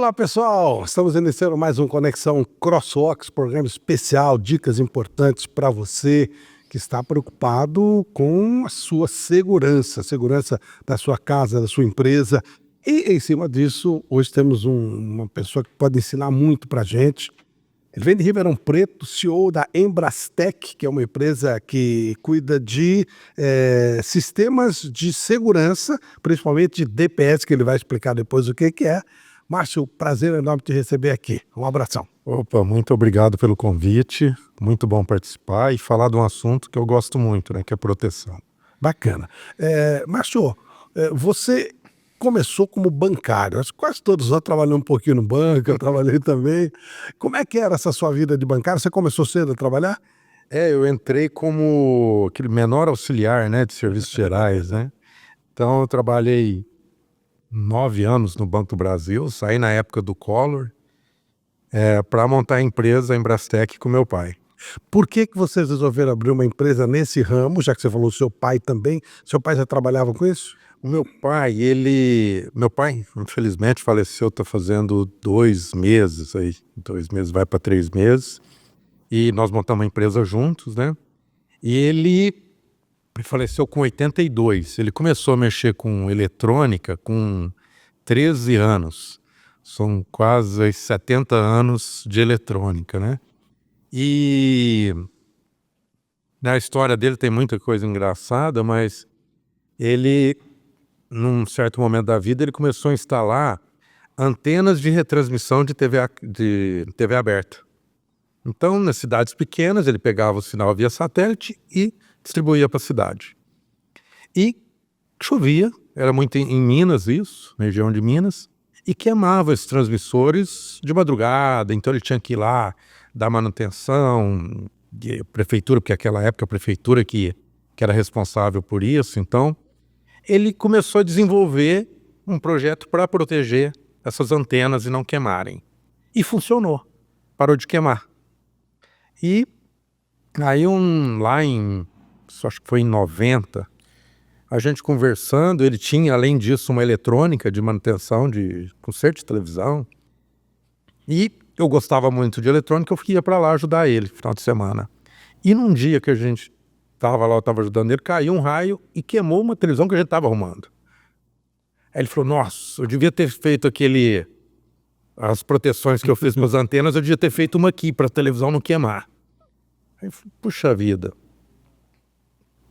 Olá, pessoal! Estamos iniciando mais um Conexão CrossWalks, programa especial, dicas importantes para você que está preocupado com a sua segurança, segurança da sua casa, da sua empresa. E, em cima disso, hoje temos uma pessoa que pode ensinar muito para a gente. Ele vem de Ribeirão Preto, CEO da Embrastec, que é uma empresa que cuida de sistemas de segurança, principalmente de DPS, que ele vai explicar depois o que é. Márcio, prazer enorme te receber aqui. Um abração. Opa, muito obrigado pelo convite. Muito bom participar e falar de um assunto que eu gosto muito, né, que é proteção. Bacana. Márcio, você começou como bancário. Acho que quase todos nós trabalhamos um pouquinho no banco, eu trabalhei também. Como é que era essa sua vida de bancário? Você começou cedo a trabalhar? Eu entrei como aquele menor auxiliar, né, de serviços gerais, né? Então eu trabalhei 9 anos no Banco do Brasil, saí na época do Collor, para montar a empresa Embrastec com meu pai. Por que vocês resolveram abrir uma empresa nesse ramo, já que você falou seu pai também? Seu pai já trabalhava com isso? O meu pai, infelizmente faleceu, está fazendo 2 meses aí, 2 meses vai para 3 meses, e nós montamos uma empresa juntos, né? E ele faleceu com 82, ele começou a mexer com eletrônica com 13 anos, são quase 70 anos de eletrônica, né? E na história dele tem muita coisa engraçada, mas ele, num certo momento da vida, ele começou a instalar antenas de retransmissão de TV aberta. Então, nas cidades pequenas, ele pegava o sinal via satélite e distribuía para a cidade. E chovia, era muito em Minas isso, na região de Minas, e queimava esses transmissores de madrugada, então ele tinha que ir lá dar manutenção, prefeitura, porque naquela época a prefeitura que era responsável por isso. Então ele começou a desenvolver um projeto para proteger essas antenas e não queimarem. E funcionou, parou de queimar. E aí acho que foi em 90, a gente conversando, ele tinha além disso uma eletrônica de manutenção de conserto de televisão. E eu gostava muito de eletrônica, eu ia para lá ajudar ele, final de semana. E num dia que a gente estava lá, eu estava ajudando ele, caiu um raio e queimou uma televisão que a gente estava arrumando. Aí ele falou, nossa, eu devia ter feito as proteções que eu fiz nas antenas, eu devia ter feito uma aqui para a televisão não queimar. Aí eu falei, puxa vida,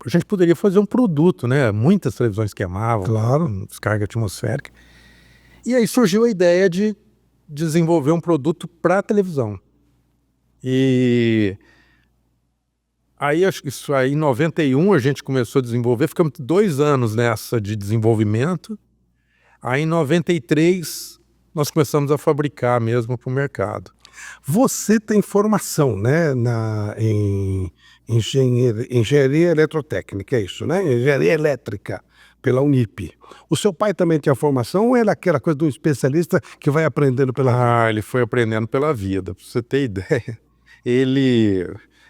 a gente poderia fazer um produto, né? Muitas televisões queimavam, claro, descarga atmosférica. E aí surgiu a ideia de desenvolver um produto para televisão. E aí, acho que isso aí, em 91 a gente começou a desenvolver, ficamos 2 anos nessa de desenvolvimento. Aí em 93 nós começamos a fabricar mesmo para o mercado. Você tem formação, né, em engenharia eletrotécnica, é isso, né? Engenharia elétrica pela Unip. O seu pai também tinha formação ou era aquela coisa de um especialista que vai aprendendo pela vida? Ele foi aprendendo pela vida, para você ter ideia.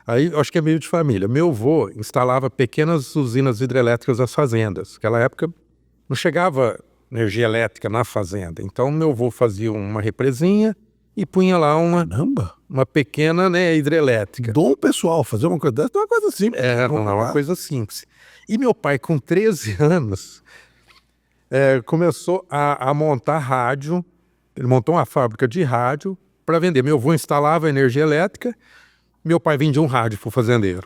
Aí acho que é meio de família. Meu avô instalava pequenas usinas hidrelétricas nas fazendas. Naquela época não chegava energia elétrica na fazenda. Então meu avô fazia uma represinha e punha lá uma pequena, né, hidrelétrica. Dom pessoal, fazer uma coisa dessa não é uma coisa simples. Não é uma coisa simples. E meu pai, com 13 anos, começou a montar rádio. Ele montou uma fábrica de rádio para vender. Meu avô instalava energia elétrica, meu pai vendia um rádio para o fazendeiro.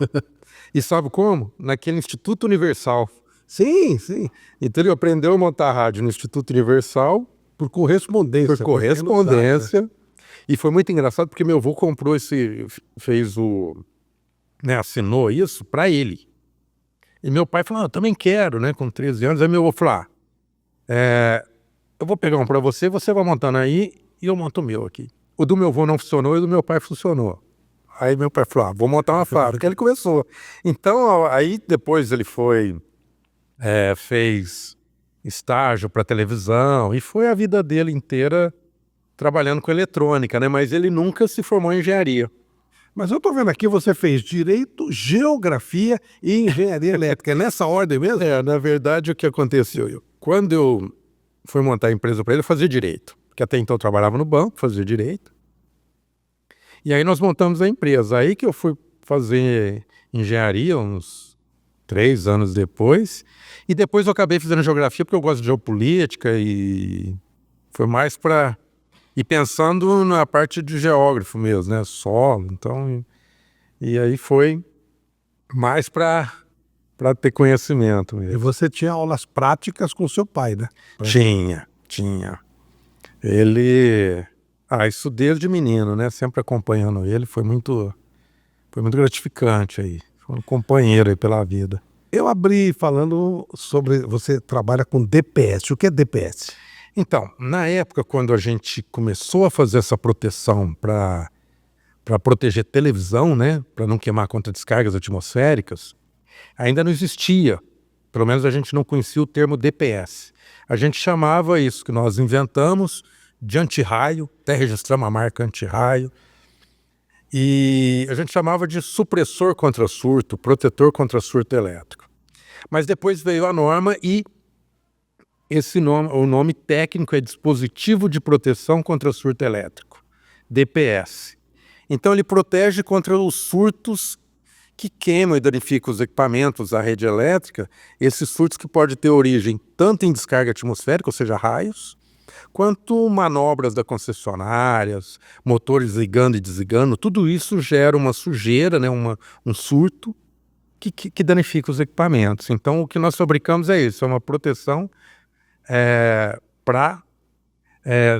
E sabe como? Naquele Instituto Universal. Sim, sim. Então ele aprendeu a montar rádio no Instituto Universal. Por correspondência. Por correspondência. E foi muito engraçado porque meu avô comprou assinou isso para ele. E meu pai falou, eu também quero, né, com 13 anos. Aí meu avô falou, eu vou pegar um para você vai montando aí e eu monto o meu aqui. O do meu avô não funcionou e o do meu pai funcionou. Aí meu pai falou, vou montar uma fábrica. Ele começou. Então, aí depois ele fez estágio para televisão e foi a vida dele inteira trabalhando com eletrônica, né? Mas ele nunca se formou em engenharia. Mas eu tô vendo aqui, você fez Direito, Geografia e Engenharia Elétrica. É nessa ordem mesmo? Na verdade, o que aconteceu? Quando eu fui montar a empresa para ele, eu fazia Direito. porque até então eu trabalhava no banco, fazia direito. E aí nós montamos a empresa. Aí que eu fui fazer engenharia uns 3 anos depois. E depois eu acabei fazendo geografia porque eu gosto de geopolítica e foi mais para ir pensando na parte de geógrafo mesmo, né? Solo, então... E aí foi mais para ter conhecimento E mesmo. você tinha aulas práticas com seu pai, né? Tinha. Ele... isso desde menino, né? Sempre acompanhando ele, foi muito gratificante aí. Foi um companheiro aí pela vida. Eu abri falando sobre... Você trabalha com DPS. O que é DPS? Então, na época, quando a gente começou a fazer essa proteção para proteger televisão, né? Para não queimar contra descargas atmosféricas, ainda não existia. Pelo menos a gente não conhecia o termo DPS. A gente chamava isso que nós inventamos de anti-raio, até registramos a marca anti-raio, e a gente chamava de supressor contra surto, protetor contra surto elétrico. Mas depois veio a norma e o nome técnico é dispositivo de proteção contra surto elétrico, DPS. Então ele protege contra os surtos que queimam e danificam os equipamentos, a rede elétrica, esses surtos que podem ter origem tanto em descarga atmosférica, ou seja, raios, quanto manobras da concessionárias, motores ligando e desligando, tudo isso gera uma sujeira, né, um surto que danifica os equipamentos. Então o que nós fabricamos é isso, é uma proteção para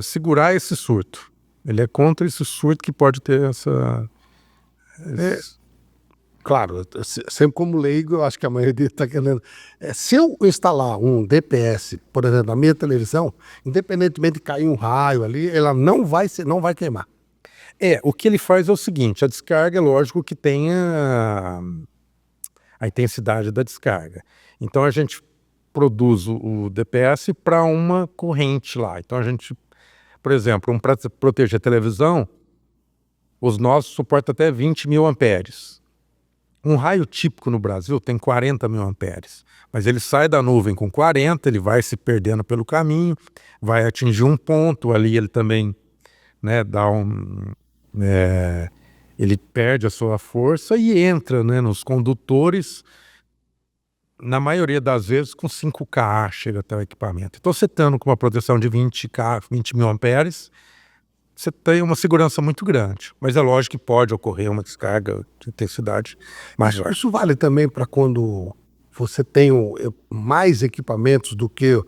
segurar esse surto. Ele é contra esse surto que pode ter essa... Claro, sempre como leigo, eu acho que a maioria está querendo... se eu instalar um DPS, por exemplo, na minha televisão, independentemente de cair um raio ali, ela não vai queimar. O que ele faz é o seguinte, a descarga é lógico que tem a intensidade da descarga. Então a gente produz o DPS para uma corrente lá. Então a gente, por exemplo, para proteger a televisão, os nossos suportam até 20 mil amperes. Um raio típico no Brasil tem 40 mil amperes, mas ele sai da nuvem com 40, ele vai se perdendo pelo caminho, vai atingir um ponto ali, ele também, né, ele perde a sua força e entra, né, nos condutores, na maioria das vezes com 5K chega até o equipamento. Então você estando com uma proteção de 20 mil amperes, você tem uma segurança muito grande. Mas é lógico que pode ocorrer uma descarga de intensidade maior. Isso vale também para quando você tem mais equipamentos do que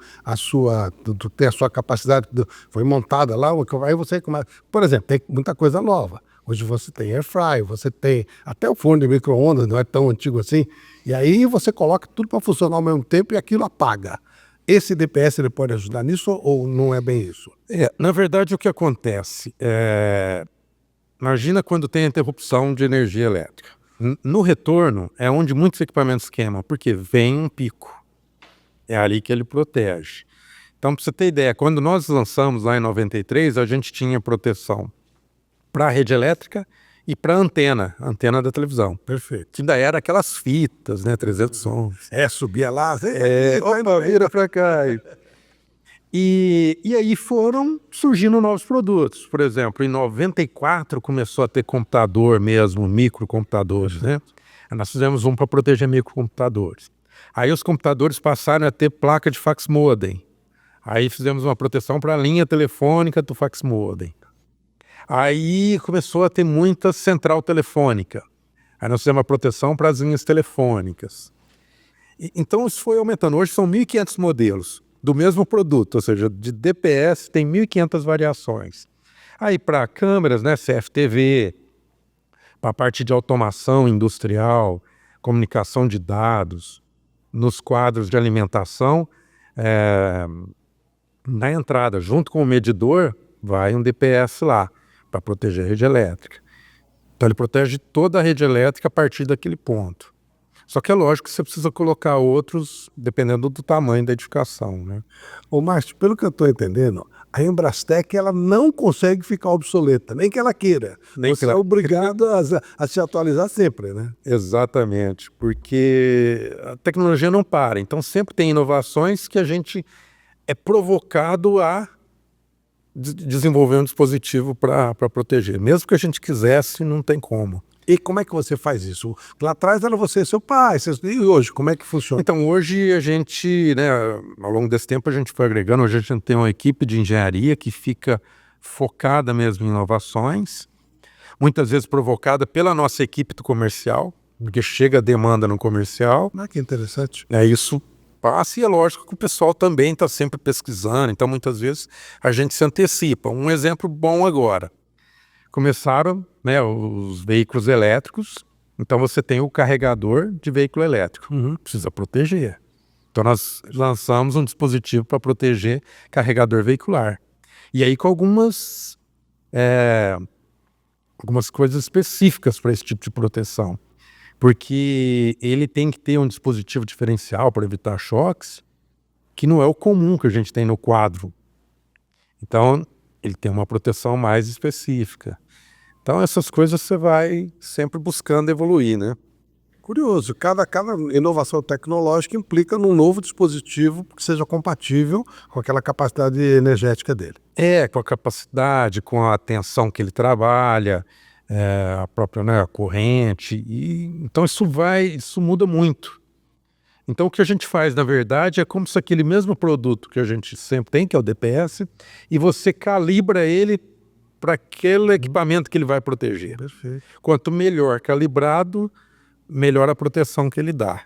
tem a sua capacidade, foi montada lá, aí você começa... Por exemplo, tem muita coisa nova. Hoje você tem air fry, você tem até o forno de micro-ondas, não é tão antigo assim, e aí você coloca tudo para funcionar ao mesmo tempo e aquilo apaga. Esse DPS ele pode ajudar nisso ou não é bem isso? Na verdade, o que acontece imagina quando tem a interrupção de energia elétrica. No retorno é onde muitos equipamentos queimam, porque vem um pico. É ali que ele protege. Então, para você ter ideia, quando nós lançamos lá em 93, a gente tinha proteção para a rede elétrica e para a antena da televisão. Perfeito. Que ainda era aquelas fitas, né, 300 ohms. Subia lá, Opa, vira para cá. E aí foram surgindo novos produtos. Por exemplo, em 94 começou a ter computador mesmo, microcomputadores, né? Nós fizemos um para proteger microcomputadores. Aí os computadores passaram a ter placa de fax modem. Aí fizemos uma proteção para a linha telefônica do fax modem. Aí começou a ter muita central telefônica. Aí nós fizemos uma proteção para as linhas telefônicas. Então isso foi aumentando. Hoje são 1.500 modelos do mesmo produto, ou seja, de DPS tem 1.500 variações. Aí para câmeras, né, CFTV, para a parte de automação industrial, comunicação de dados, nos quadros de alimentação, na entrada, junto com o medidor, vai um DPS lá, para proteger a rede elétrica. Então ele protege toda a rede elétrica a partir daquele ponto. Só que é lógico que você precisa colocar outros, dependendo do tamanho da edificação, né? Ô Márcio, pelo que eu estou entendendo, a Embrastek ela não consegue ficar obsoleta, nem que ela queira. Você é obrigado a se atualizar sempre, né? Exatamente, porque a tecnologia não para. Então sempre tem inovações que a gente é provocado a desenvolver um dispositivo para proteger. Mesmo que a gente quisesse, não tem como. E como é que você faz isso? Lá atrás era você e seu pai, e hoje, como é que funciona? Então, hoje a gente, né, ao longo desse tempo a gente foi agregando, hoje a gente tem uma equipe de engenharia que fica focada mesmo em inovações, muitas vezes provocada pela nossa equipe do comercial, porque chega a demanda no comercial. Ah, que interessante. Isso passa e é lógico que o pessoal também está sempre pesquisando, então muitas vezes a gente se antecipa. Um exemplo bom agora, começaram, né, os veículos elétricos, então você tem o carregador de veículo elétrico, precisa proteger. Então nós lançamos um dispositivo para proteger carregador veicular. E aí com algumas coisas específicas para esse tipo de proteção. Porque ele tem que ter um dispositivo diferencial para evitar choques, que não é o comum que a gente tem no quadro. Então, ele tem uma proteção mais específica. Então, essas coisas você vai sempre buscando evoluir, né? Curioso, cada inovação tecnológica implica num novo dispositivo que seja compatível com aquela capacidade energética dele. Com a capacidade, com a tensão que ele trabalha, a própria, né, a corrente. Então isso muda muito. Então o que a gente faz, na verdade, é como se aquele mesmo produto que a gente sempre tem, que é o DPS, e você calibra ele para aquele equipamento que ele vai proteger. Perfeito. Quanto melhor calibrado, melhor a proteção que ele dá.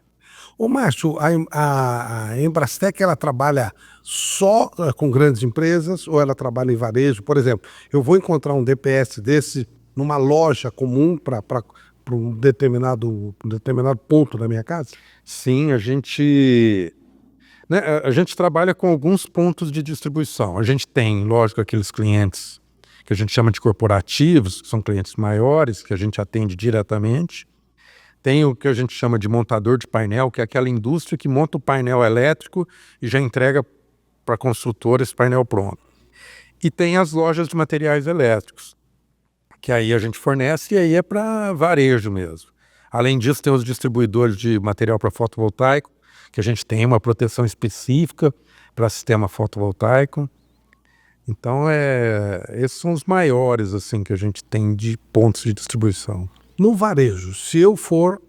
Ô Márcio, a Embrastek, ela trabalha só com grandes empresas ou ela trabalha em varejo? Por exemplo, eu vou encontrar um DPS desse numa loja comum para um determinado ponto da minha casa? Sim, a gente trabalha com alguns pontos de distribuição. A gente tem, lógico, aqueles clientes que a gente chama de corporativos, que são clientes maiores, que a gente atende diretamente. Tem o que a gente chama de montador de painel, que é aquela indústria que monta o painel elétrico e já entrega para a construtora esse painel pronto. E tem as lojas de materiais elétricos, que aí a gente fornece e aí é para varejo mesmo. Além disso, tem os distribuidores de material para fotovoltaico, que a gente tem uma proteção específica para sistema fotovoltaico. Então, esses são os maiores assim, que a gente tem de pontos de distribuição. No varejo, se eu for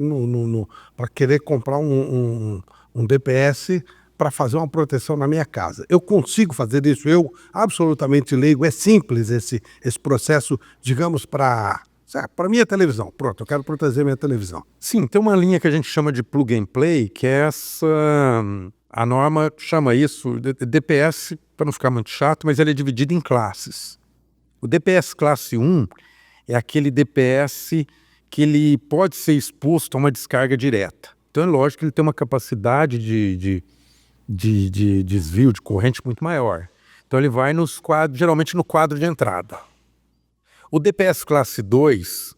para querer comprar um DPS para fazer uma proteção na minha casa, eu consigo fazer isso? Eu, absolutamente leigo, é simples esse processo, digamos, para minha televisão. Pronto, eu quero proteger minha televisão. Sim, tem uma linha que a gente chama de plug and play, que é a norma chama isso, DPS, para não ficar muito chato, mas ele é dividido em classes. O DPS classe 1 é aquele DPS que ele pode ser exposto a uma descarga direta. Então é lógico que ele tem uma capacidade de desvio de corrente muito maior. Então ele vai nos quadros, geralmente no quadro de entrada. O DPS classe 2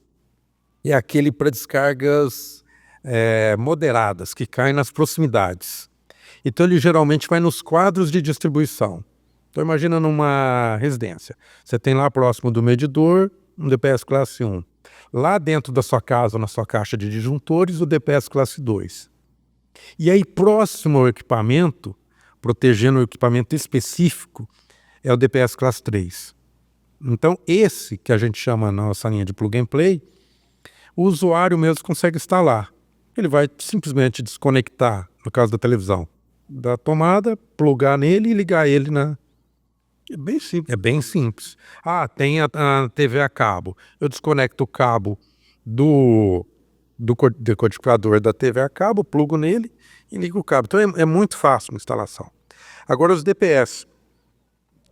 é aquele para descargas moderadas, que caem nas proximidades. Então ele geralmente vai nos quadros de distribuição. Então imagina numa residência. Você tem lá próximo do medidor um DPS classe 1. Lá dentro da sua casa, na sua caixa de disjuntores, o DPS classe 2. E aí, próximo ao equipamento, protegendo o equipamento específico, é o DPS classe 3. Então, esse que a gente chama na nossa linha de plug and play, o usuário mesmo consegue instalar. Ele vai simplesmente desconectar, no caso da televisão, da tomada, plugar nele e ligar ele na... É bem simples. É bem simples. Tem a TV a cabo. Eu desconecto o cabo do decodificador da TV a cabo, plugo nele e ligo o cabo. Então é muito fácil a instalação. Agora os DPS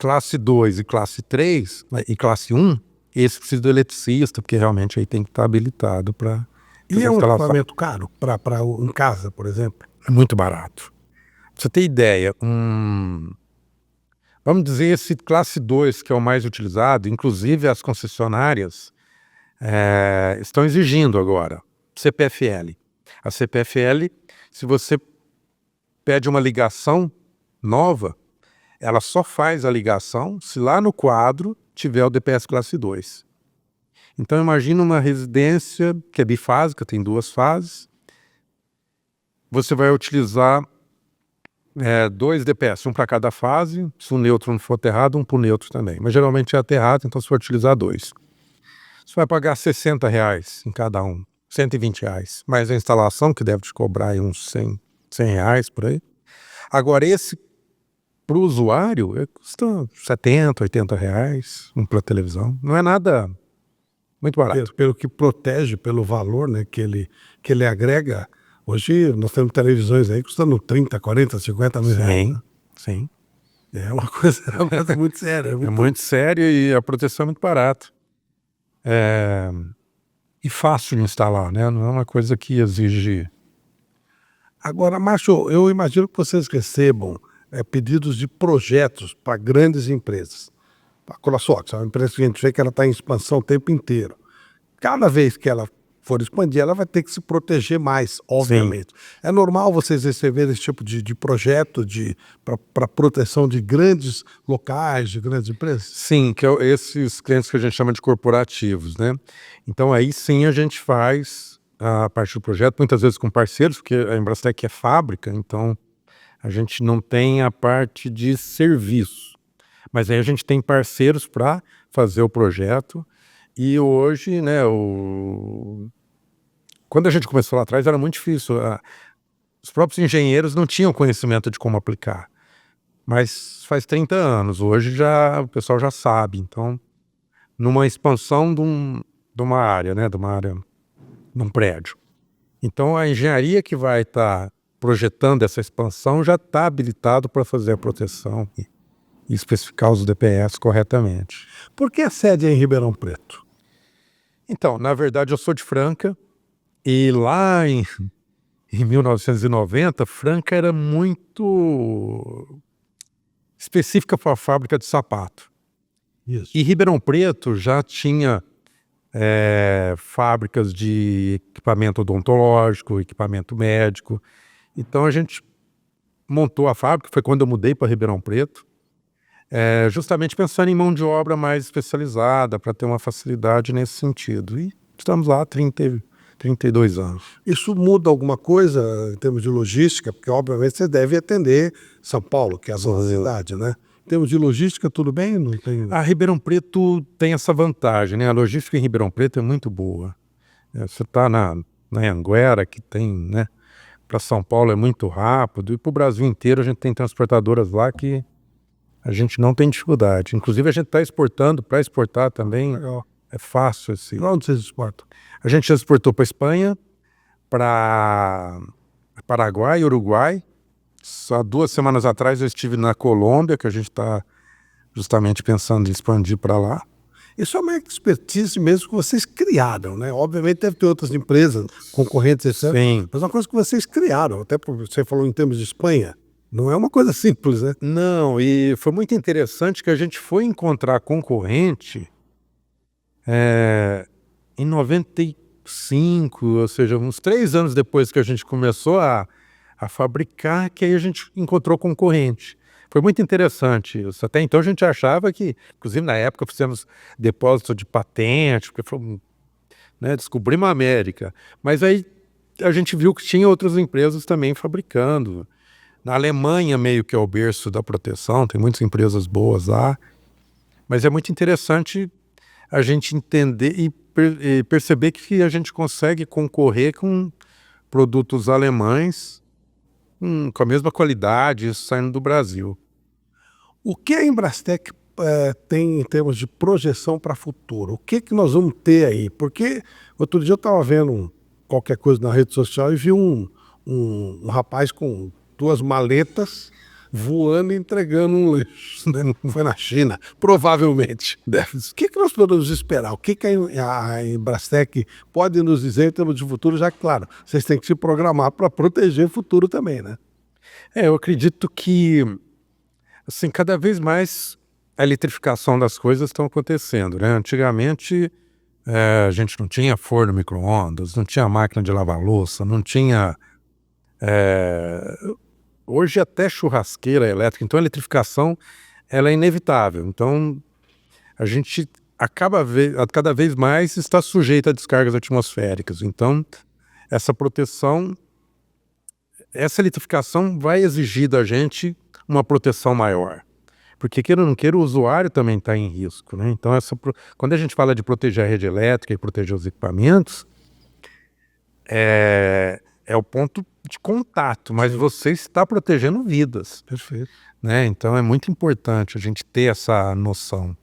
classe 2 e classe 3 e classe 1, esse precisa do eletricista, porque realmente aí tem que estar habilitado para E é um equipamento caro para em casa, por exemplo? É muito barato. Pra você ter ideia, vamos dizer, esse classe 2, que é o mais utilizado, inclusive as concessionárias estão exigindo agora, CPFL. A CPFL, se você pede uma ligação nova, ela só faz a ligação se lá no quadro tiver o DPS classe 2. Então imagina uma residência que é bifásica, tem 2 fases. Você vai utilizar 2 DPS, um para cada fase. Se o neutro não for aterrado, um para o neutro também. Mas geralmente é aterrado, então você vai utilizar 2. Você vai pagar R$60 em cada um, R$120. Mais a instalação, que deve te cobrar aí uns R$100 por aí. Agora, esse para o usuário custa R$70, R$80, um para televisão. Não é nada muito barato. Pelo que protege, pelo valor, né, que ele agrega. Hoje nós temos televisões aí custando 30, 40, 50 mil reais. Sim, sim. É uma coisa muito séria. É muito sério e a proteção é muito barata. E fácil de instalar, né? Não é uma coisa que exige... Agora, Márcio, eu imagino que vocês recebam pedidos de projetos para grandes empresas. A CrossWalks é uma empresa que a gente vê que ela está em expansão o tempo inteiro. Cada vez que ela for expandir, ela vai ter que se proteger mais, obviamente. Sim. É normal vocês receberem esse tipo de projeto para proteção de grandes locais, de grandes empresas? Sim, que é esses clientes que a gente chama de corporativos, né? Então aí sim a gente faz a parte do projeto, muitas vezes com parceiros, porque a Embrastek é fábrica, então a gente não tem a parte de serviço. Mas aí a gente tem parceiros para fazer o projeto. E hoje, né, quando a gente começou lá atrás era muito difícil. Os próprios engenheiros não tinham conhecimento de como aplicar. Mas faz 30 anos, hoje já o pessoal já sabe. Então, numa expansão de uma área, né, num prédio. Então, a engenharia que vai estar projetando essa expansão já está habilitado para fazer a proteção e especificar os DPS corretamente. Por que a sede é em Ribeirão Preto? Então, na verdade, eu sou de Franca e lá em 1990, Franca era muito específica para a fábrica de sapato. Isso. E Ribeirão Preto já tinha fábricas de equipamento odontológico, equipamento médico. Então a gente montou a fábrica, foi quando eu mudei para Ribeirão Preto, justamente pensando em mão de obra mais especializada, para ter uma facilidade nesse sentido. E estamos lá há 32 anos. Isso muda alguma coisa em termos de logística? Porque, obviamente, você deve atender São Paulo, que é a sua cidade, né? Em termos de logística, tudo bem? Não tem... A Ribeirão Preto tem essa vantagem, né? A logística em Ribeirão Preto é muito boa. Você está na Anhanguera, que tem, né? Para São Paulo é muito rápido. E para o Brasil inteiro a gente tem transportadoras lá que a gente não tem dificuldade. Inclusive a gente está exportando, para exportar também. Legal. É fácil assim. Para onde vocês exportam? A gente já exportou para Espanha, para Paraguai e Uruguai. Só 2 semanas atrás eu estive na Colômbia, que a gente está justamente pensando em expandir para lá. Isso é uma expertise mesmo que vocês criaram, né? Obviamente deve ter outras empresas, concorrentes, etc. Sim. Mas é uma coisa que vocês criaram, até porque você falou em termos de Espanha. Não é uma coisa simples, né? Não, e foi muito interessante que a gente foi encontrar concorrente em 95, ou seja, uns 3 anos depois que a gente começou a fabricar, que aí a gente encontrou concorrente. Foi muito interessante isso. Até então a gente achava que, inclusive na época fizemos depósito de patente, porque foi, né, descobrimos a América. Mas aí a gente viu que tinha outras empresas também fabricando. Na Alemanha meio que é o berço da proteção, tem muitas empresas boas lá. Mas é muito interessante a gente entender e perceber que a gente consegue concorrer com produtos alemães com a mesma qualidade, isso saindo do Brasil. O que a Embrastek tem em termos de projeção para o futuro? O que nós vamos ter aí? Porque outro dia eu estava vendo qualquer coisa na rede social e vi um rapaz com 2 maletas voando e entregando um lixo, né? Foi na China, provavelmente. O que nós podemos esperar? O que a Embrastek pode nos dizer em termos de futuro? Já que, claro, vocês têm que se programar para proteger o futuro também, né? Eu acredito que assim, cada vez mais a eletrificação das coisas estão acontecendo, né? Antigamente a gente não tinha forno micro-ondas, não tinha máquina de lavar louça, não tinha... Hoje até churrasqueira elétrica, então a eletrificação ela é inevitável. Então a gente cada vez mais está sujeito a descargas atmosféricas. Então essa proteção essa eletrificação vai exigir da gente uma proteção maior. Porque, queira ou não queira, o usuário também está em risco, né? Então, quando a gente fala de proteger a rede elétrica e proteger os equipamentos, é o ponto de contato, mas você está protegendo vidas. Perfeito. Né? Então, é muito importante a gente ter essa noção.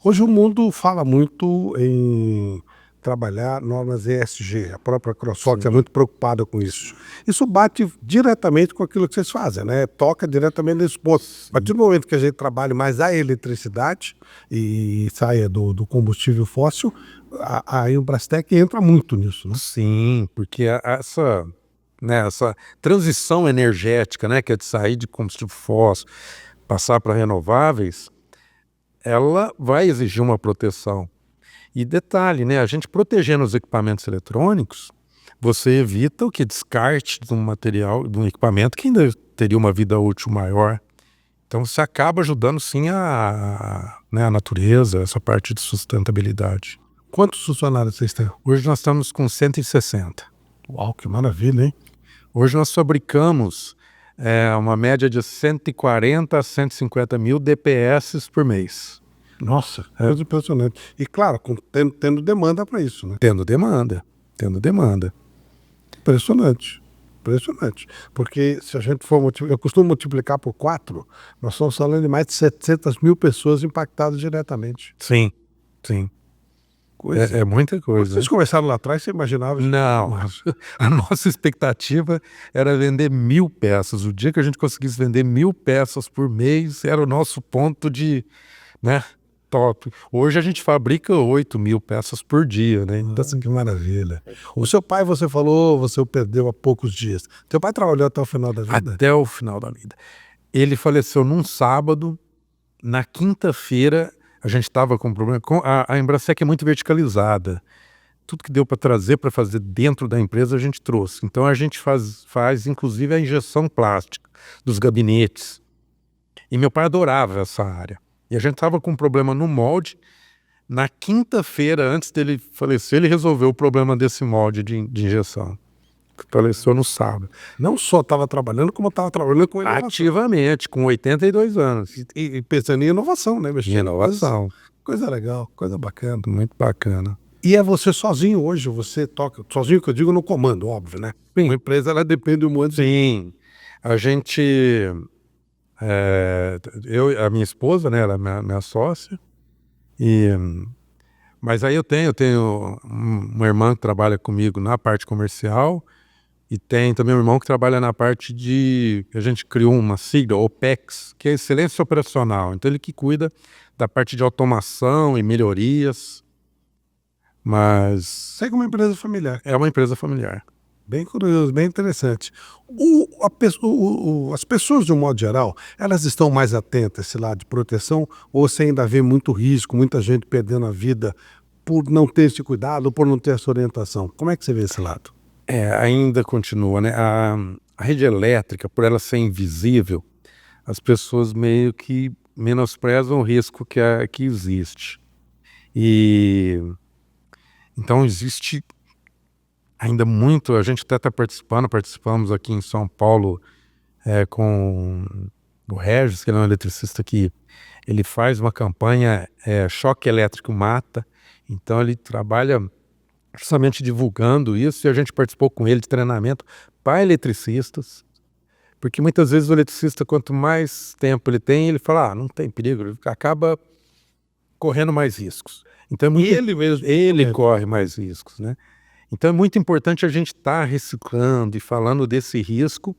Hoje o mundo fala muito em trabalhar normas ESG, a própria CrossFox é muito preocupada com isso. Isso bate diretamente com aquilo que vocês fazem, né? Toca diretamente nesse ponto. A partir do momento que a gente trabalha mais a eletricidade e saia do combustível fóssil, a Embrastec entra muito nisso, né? Sim, porque essa transição energética, né, que é de sair de combustível fóssil, passar para renováveis, ela vai exigir uma proteção. E detalhe, né, a gente protegendo os equipamentos eletrônicos, você evita o que descarte de um material, de um equipamento que ainda teria uma vida útil maior. Então você acaba ajudando sim a natureza, essa parte de sustentabilidade. Quantos funcionários vocês têm? Hoje nós estamos com 160. Uau, que maravilha, hein? Hoje nós fabricamos uma média de 140 a 150 mil DPS por mês. Nossa, é impressionante. E claro, tendo demanda para isso, né? Tendo demanda. Impressionante. Porque se a gente for eu costumo multiplicar por 4, nós estamos falando de mais de 700 mil pessoas impactadas diretamente. Sim. Coisa. É muita coisa. Vocês começaram lá atrás, você imaginava? Não, a nossa expectativa era vender 1.000 peças. O dia que a gente conseguisse vender 1.000 peças por mês era o nosso ponto de, né, top. Hoje a gente fabrica 8.000 peças por dia, né? Então, Nossa, que maravilha. O seu pai, você falou, você o perdeu há poucos dias. Teu pai trabalhou até o final da vida? até o final da vida. Ele faleceu num sábado, na quinta-feira a gente estava com um problema. A Embrastec é muito verticalizada. Tudo que deu para trazer, para fazer dentro da empresa, a gente trouxe. Então a gente faz inclusive a injeção plástica dos gabinetes. E meu pai adorava essa área. E a gente estava com um problema no molde. Na quinta-feira, antes dele falecer, ele resolveu o problema desse molde de injeção. Faleceu no sábado. Não só estava trabalhando, como estava trabalhando com inovação. Ativamente, com 82 anos. E pensando em inovação, né? Em inovação. Coisa legal, coisa bacana. Muito bacana. E é você sozinho hoje, você toca, sozinho que eu digo no comando, óbvio, né? Sim. Uma empresa, ela depende do mundo. Sim. A gente... a minha esposa, né? Ela é minha sócia. Mas aí eu tenho uma irmã que trabalha comigo na parte comercial e tem também um irmão que trabalha na parte a gente criou uma sigla, OPEX, que é Excelência Operacional. Então ele que cuida da parte de automação e melhorias, mas... Segue uma empresa familiar. É uma empresa familiar. Bem curioso, bem interessante. As pessoas, de um modo geral, elas estão mais atentas a esse lado de proteção ou você ainda vê muito risco, muita gente perdendo a vida por não ter esse cuidado ou por não ter essa orientação? Como é que você vê esse lado? Ainda continua, né? A rede elétrica, por ela ser invisível, as pessoas meio que menosprezam o risco que existe. E então existe ainda muito, a gente até está participamos aqui em São Paulo com o Regis, que ele é um eletricista que ele faz uma campanha Choque Elétrico Mata, então ele trabalha justamente divulgando isso e a gente participou com ele de treinamento para eletricistas, porque muitas vezes o eletricista, quanto mais tempo ele tem, ele fala, não tem perigo, ele acaba correndo mais riscos. Então ele corre mais riscos, né? Então é muito importante a gente estar reciclando e falando desse risco,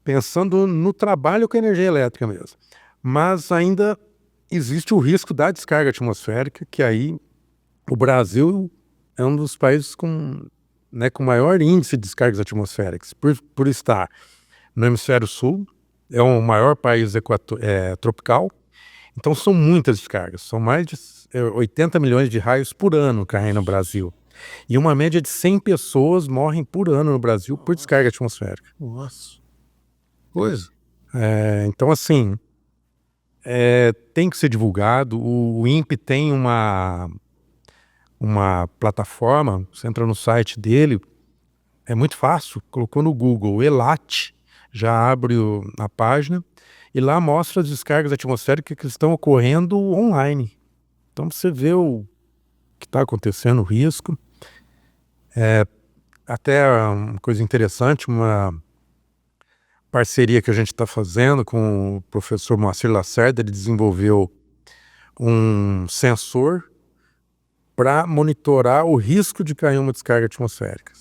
pensando no trabalho com a energia elétrica mesmo. Mas ainda existe o risco da descarga atmosférica, que aí o Brasil é um dos países com maior índice de descargas atmosféricas, por estar no hemisfério sul, é o maior país tropical, então são muitas descargas, são mais de 80 milhões de raios por ano caindo no Brasil. E uma média de 100 pessoas morrem por ano no Brasil por descarga atmosférica. Nossa, coisa. Então, assim, tem que ser divulgado. O INPE tem uma plataforma, você entra no site dele, É muito fácil, colocou no Google ELAT, já abre a página e lá mostra as descargas atmosféricas que estão ocorrendo online. Então você vê o que está acontecendo, o risco. Até uma coisa interessante, uma parceria que a gente está fazendo com o professor Moacir Lacerda, ele desenvolveu um sensor para monitorar o risco de cair uma descarga atmosférica.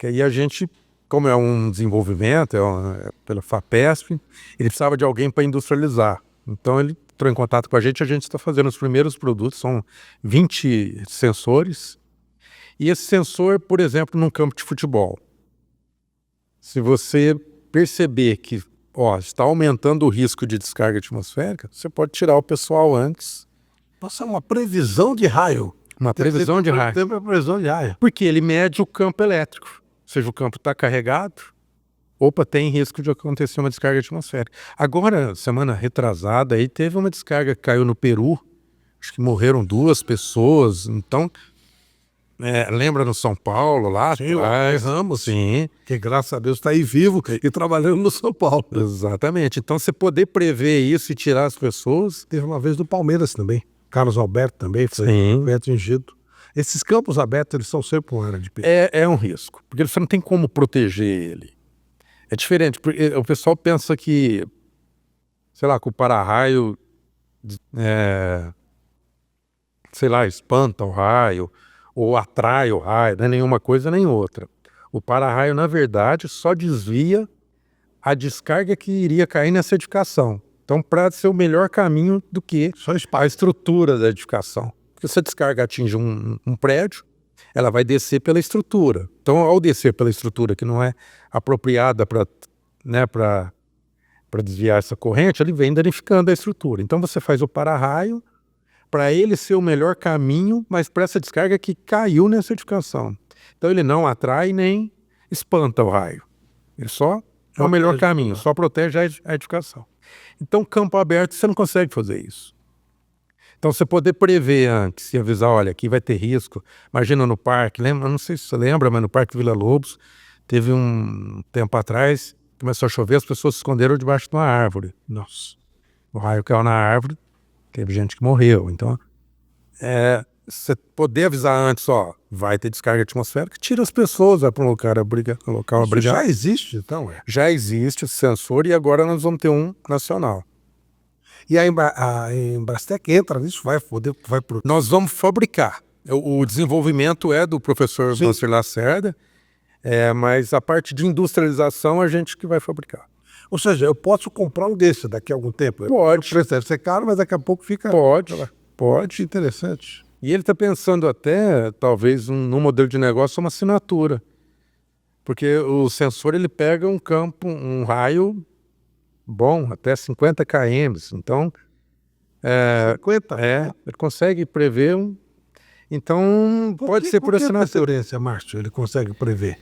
E a gente, como é um desenvolvimento, é pela FAPESP, ele precisava de alguém para industrializar. Então ele entrou em contato com a gente está fazendo os primeiros produtos, são 20 sensores. E esse sensor, por exemplo, num campo de futebol, se você perceber que está aumentando o risco de descarga atmosférica, você pode tirar o pessoal antes. Nossa, é uma previsão de raio. Uma previsão de raio. Tempo é previsão de raio. Porque ele mede o campo elétrico. Ou seja, o campo está carregado, tem risco de acontecer uma descarga atmosférica. Agora, semana retrasada, aí teve uma descarga que caiu no Peru, acho que morreram 2 pessoas. Então, lembra no São Paulo, lá? Sim, o Ramos, sim. Que graças a Deus está aí vivo e trabalhando no São Paulo. Exatamente. Então, você poder prever isso e tirar as pessoas... Teve uma vez do Palmeiras também. Carlos Alberto também foi atingido. Esses campos abertos, eles são sempre uma área de perigo. É um risco, porque você não tem como proteger ele. É diferente, porque o pessoal pensa que, sei lá, que o para-raio, espanta o raio, ou atrai o raio, não é nenhuma coisa nem outra. O para-raio, na verdade, só desvia a descarga que iria cair nessa edificação. Então, para ser o melhor caminho do que a estrutura da edificação. Porque se a descarga atinge um prédio, ela vai descer pela estrutura. Então, ao descer pela estrutura que não é apropriada para desviar essa corrente, ele vem danificando a estrutura. Então, você faz o para-raio para ele ser o melhor caminho, mas para essa descarga que caiu nessa edificação. Então, ele não atrai nem espanta o raio. Ele só é o melhor caminho, só protege a edificação. Então, campo aberto, você não consegue fazer isso. Então, você poder prever antes e avisar, olha, aqui vai ter risco. Imagina no parque, lembra? Não sei se você lembra, mas no Parque Vila Lobos, teve um tempo atrás, começou a chover, as pessoas se esconderam debaixo de uma árvore. Nossa. O raio caiu na árvore, teve gente que morreu. Então, você poder avisar antes, vai ter descarga atmosférica, tira as pessoas, vai para um local abrigado. Já existe, então? Já existe esse sensor e agora nós vamos ter um nacional. E a Embrastec entra nisso, vai pro... Nós vamos fabricar. O desenvolvimento é do professor Moacir Lacerda, mas a parte de industrialização a gente que vai fabricar. Ou seja, eu posso comprar um desse daqui a algum tempo? Pode. O preço deve ser caro, mas daqui a pouco fica... Pode. Interessante. E ele está pensando até, talvez, num modelo de negócio, uma assinatura. Porque o sensor, ele pega um campo, um raio bom, até 50 km. Então, 50? Ele consegue prever Então, pode ser por assinatura. Márcio, ele consegue prever?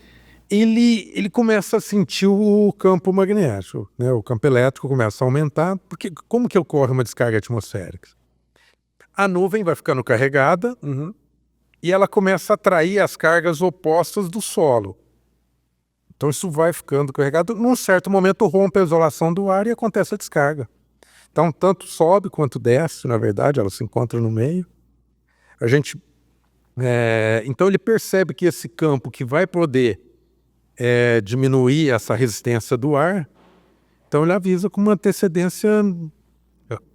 Ele começa a sentir o campo magnético, né? O campo elétrico começa a aumentar, porque como que ocorre uma descarga atmosférica? A nuvem vai ficando carregada e ela começa a atrair as cargas opostas do solo. Então isso vai ficando carregado. Num certo momento rompe a isolação do ar e acontece a descarga. Então tanto sobe quanto desce, na verdade, ela se encontra no meio. Então ele percebe que esse campo que vai poder diminuir essa resistência do ar, então ele avisa com uma antecedência.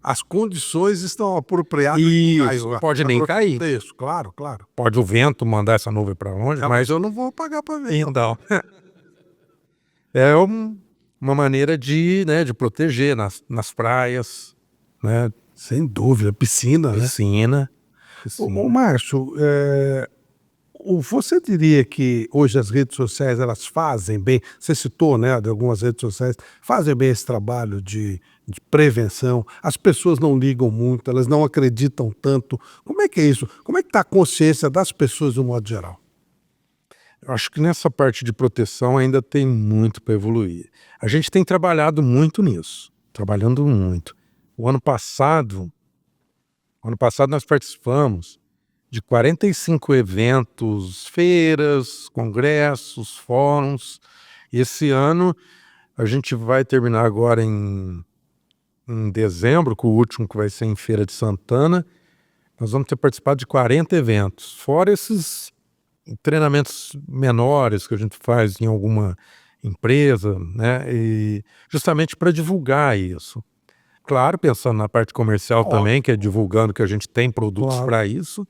As condições estão apropriadas. Isso, pode nem cair. Isso, claro. Pode o vento mandar essa nuvem para longe, mas eu não vou pagar para ver. Então, é uma maneira de proteger nas praias, né? Sem dúvida, piscina, né? Piscina. Ô, Márcio, você diria que hoje as redes sociais elas fazem bem, você citou, né, de algumas redes sociais, fazem bem esse trabalho de prevenção, as pessoas não ligam muito, elas não acreditam tanto. Como é que é isso? Como é que está a consciência das pessoas de um modo geral? Eu acho que nessa parte de proteção ainda tem muito para evoluir. A gente tem trabalhado muito nisso, O ano passado nós participamos de 45 eventos, feiras, congressos, fóruns. Esse ano a gente vai terminar agora em dezembro, com o último que vai ser em Feira de Santana. Nós vamos ter participado de 40 eventos, fora esses treinamentos menores que a gente faz em alguma empresa, né? E justamente para divulgar isso. Claro, pensando na parte comercial também, que é divulgando que a gente tem produtos para isso,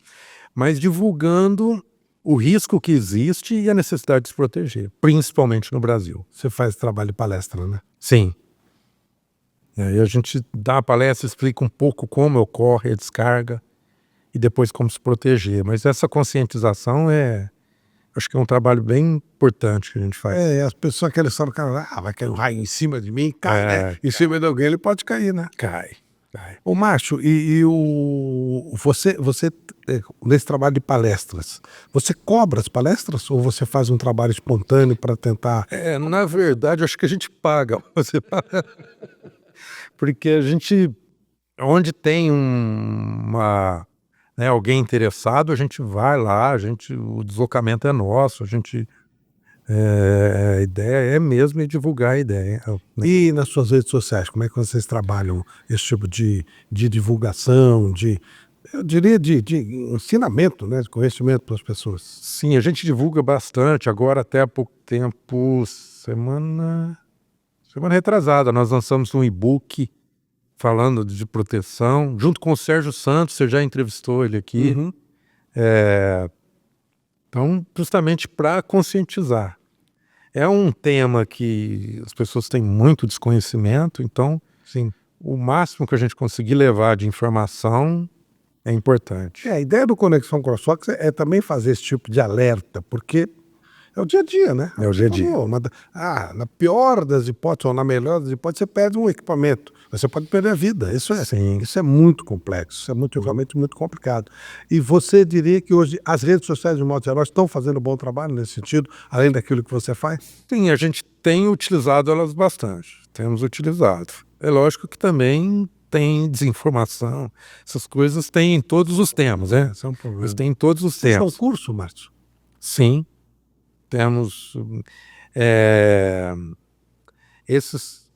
mas divulgando o risco que existe e a necessidade de se proteger, principalmente no Brasil. Você faz trabalho de palestra, né? Sim. E aí a gente dá a palestra, explica um pouco como ocorre a descarga e depois como se proteger. Mas essa conscientização acho que é um trabalho bem importante que a gente faz. As pessoas querem só, vai cair um raio em cima de mim, cai, né? Em cima de alguém ele pode cair, né? Cai. Ô Márcio, você nesse trabalho de palestras, você cobra as palestras ou você faz um trabalho espontâneo para tentar... Na verdade, acho que a gente paga. Você paga. Porque a gente, onde tem alguém interessado, a gente vai lá, o deslocamento é nosso, a ideia é mesmo divulgar a ideia. Né? E nas suas redes sociais, como é que vocês trabalham esse tipo de divulgação, eu diria de ensinamento, né, de conhecimento para as pessoas? Sim, a gente divulga bastante. Agora, até há pouco tempo, semana retrasada, nós lançamos um e-book falando de proteção, junto com o Sérgio Santos, você já entrevistou ele aqui. Uhum. Então, justamente para conscientizar. É um tema que as pessoas têm muito desconhecimento, então, Sim. o máximo que a gente conseguir levar de informação é importante. A ideia do Conexão CrossFox é também fazer esse tipo de alerta, porque é o dia a dia, né? É o dia a dia. Na pior das hipóteses, ou na melhor das hipóteses, você perde um equipamento. Você pode perder a vida. Isso é muito complexo, isso é realmente muito complicado. E você diria que hoje as redes sociais, de modo geral, estão fazendo um bom trabalho nesse sentido, além daquilo que você faz? Sim, a gente tem utilizado elas bastante. Temos utilizado. É lógico que também tem desinformação. Essas coisas tem em todos os temas, né? Esse é um problema. Tem em todos os Vocês temas. são curso, Márcio? Sim. Temos esses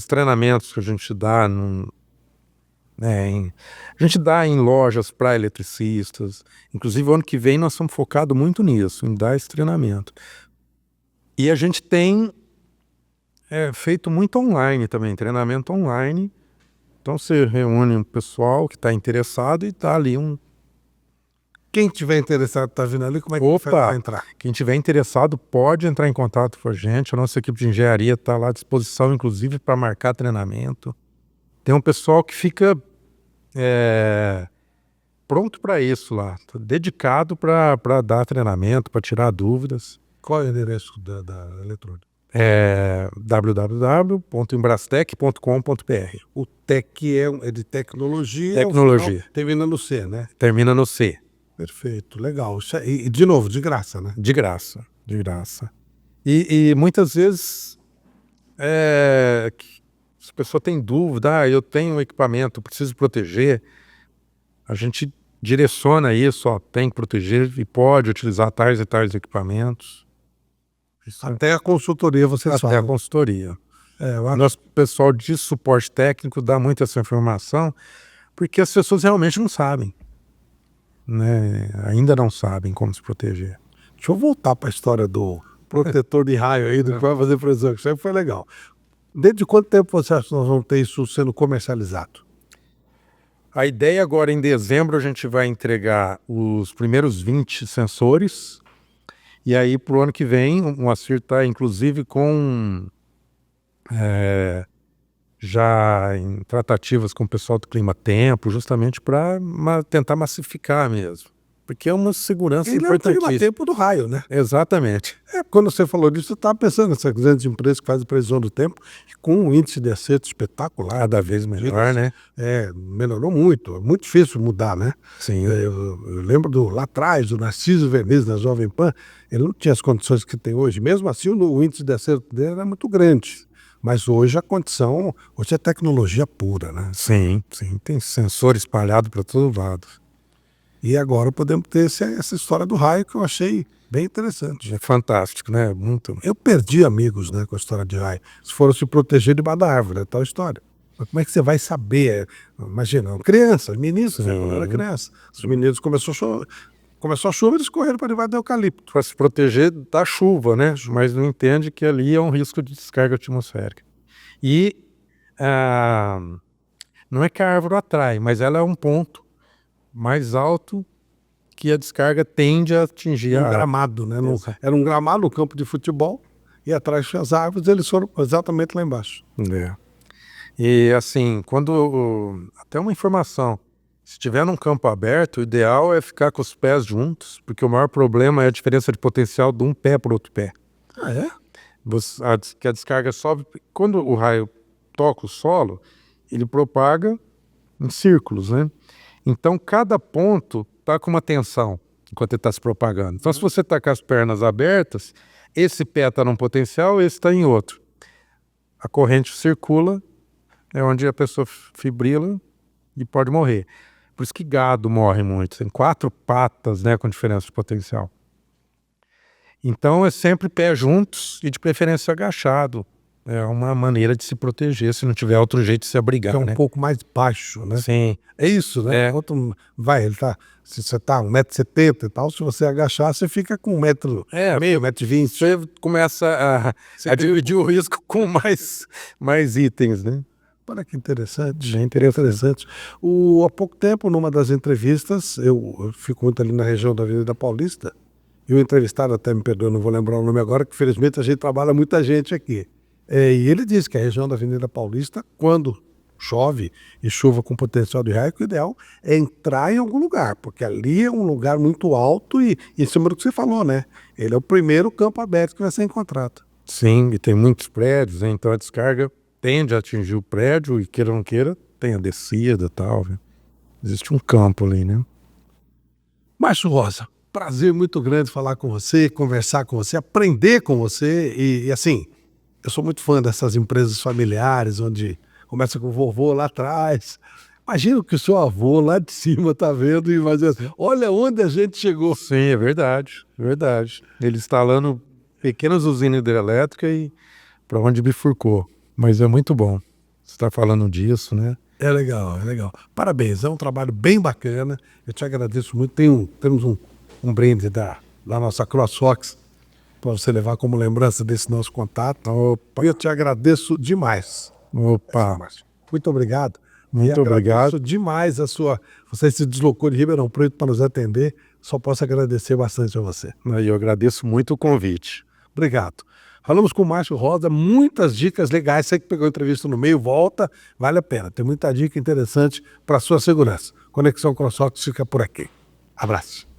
treinamentos que a gente dá a gente dá em lojas para eletricistas. Inclusive, o ano que vem nós estamos focados muito nisso, em dar esse treinamento. E a gente tem feito muito online também, treinamento online. Então você reúne um pessoal que está interessado e está ali Quem tiver interessado está vindo ali, como é que faz para entrar? Quem tiver interessado pode entrar em contato com a gente. A nossa equipe de engenharia está lá à disposição, inclusive, para marcar treinamento. Tem um pessoal que fica pronto para isso lá, tá dedicado para dar treinamento, para tirar dúvidas. Qual é o endereço da eletrônica? www.embrastec.com.br. O TEC é de tecnologia. Tecnologia. Termina no C, né? Termina no C. Perfeito, legal. E de novo, de graça, né? De graça, de graça. E muitas vezes se a pessoa tem dúvida, eu tenho um equipamento, preciso proteger, a gente direciona isso, tem que proteger e pode utilizar tais e tais equipamentos. Até a consultoria vocês fazem. Até a consultoria. Nosso pessoal de suporte técnico dá muito essa informação, porque as pessoas realmente não sabem. Né? Ainda não sabem como se proteger. Deixa eu voltar para a história do protetor de raio aí, do que vai fazer previsão, que sempre foi legal. Desde quanto tempo você acha que nós vamos ter isso sendo comercializado? A ideia agora, em dezembro, a gente vai entregar os primeiros 20 sensores. E aí, para o ano que vem, o Moacir está, inclusive, com já em tratativas com o pessoal do Clima Tempo, justamente para tentar massificar mesmo. Porque é uma segurança importantíssima. Ele é o Clima Tempo do raio, né? Exatamente. Quando você falou disso, eu estava pensando nessas grandes empresas que fazem previsão do tempo, com um índice de acerto espetacular. Cada vez melhor, né? Melhorou muito. É muito difícil mudar, né? Sim. Eu lembro lá atrás, do Narciso Verniz, na Jovem Pan, ele não tinha as condições que tem hoje. Mesmo assim, o índice de acerto dele era muito grande. Mas hoje a condição, hoje é tecnologia pura, né? Sim, sim. Tem sensor espalhado para todo lado. E agora podemos ter essa história do raio que eu achei bem interessante. É fantástico, né? Muito. Eu perdi amigos, né, com a história de raio. Eles foram se proteger debaixo da árvore, é tal história. Mas como é que você vai saber? Imagina, criança, meninos, né, quando eu era criança. Os meninos começou a chuva, eles correram para debaixo do eucalipto. Para se proteger da chuva, né? Mas não entende que ali é um risco de descarga atmosférica. E não é que a árvore atrai, mas ela é um ponto mais alto que a descarga tende a atingir a árvore. Gramado, né? Era um gramado, um campo de futebol, e atrás tinha as árvores, eles foram exatamente lá embaixo. É. E assim, até uma informação, se estiver num campo aberto, o ideal é ficar com os pés juntos, porque o maior problema é a diferença de potencial de um pé para o outro pé. Ah, é? Que a descarga sobe, quando o raio toca o solo, ele propaga em círculos, né? Então cada ponto está com uma tensão enquanto ele está se propagando. Então se você está com as pernas abertas, esse pé está num potencial, esse está em outro. A corrente circula, é onde a pessoa fibrila e pode morrer. Por isso que gado morre muito. Tem 4 patas, né, com diferença de potencial. Então é sempre pé juntos e de preferência agachado. É uma maneira de se proteger, se não tiver outro jeito de se abrigar, Que é um né? pouco mais baixo, né? Sim. É isso, né? É. Se você tá 1,70 m e tal, se você agachar, você fica com 1,5 m, 1,20 m. Você começa a dividir o risco com mais itens, né? Olha que interessante. Bem interessante. Há pouco tempo, numa das entrevistas, eu fico muito ali na região da Avenida Paulista, e o entrevistado, até me perdoa, não vou lembrar o nome agora, que felizmente a gente trabalha muita gente aqui. E ele disse que a região da Avenida Paulista, quando chove e chuva com potencial de raio, o ideal é entrar em algum lugar, porque ali é um lugar muito alto e em cima do que você falou, né? Ele é o primeiro campo aberto que vai ser encontrado. Sim, e tem muitos prédios, né? Então a descarga tende a atingir o prédio e, queira ou não queira, tem a descida e tal. Viu? Existe um campo ali, né? Márcio Rosa, prazer muito grande falar com você, conversar com você, aprender com você e assim, eu sou muito fã dessas empresas familiares, onde começa com o vovô lá atrás. Imagina o que o seu avô lá de cima está vendo e vai dizer assim, olha onde a gente chegou. Sim, é verdade, verdade. Ele instalando pequenas usinas hidrelétricas e para onde bifurcou. Mas é muito bom você estar falando disso, né? É legal, é legal. Parabéns, é um trabalho bem bacana. Eu te agradeço muito. Temos um brinde da nossa CrossFox para você levar como lembrança desse nosso contato. Opa. Eu te agradeço demais. Opa, muito obrigado. Muito obrigado. Demais você se deslocou de Ribeirão Preto para nos atender. Só posso agradecer bastante a você. Eu agradeço muito o convite. Obrigado. Falamos com o Márcio Rosa, muitas dicas legais. Você que pegou a entrevista no meio, volta, vale a pena. Tem muita dica interessante para a sua segurança. Conexão CrossFox fica por aqui. Abraço.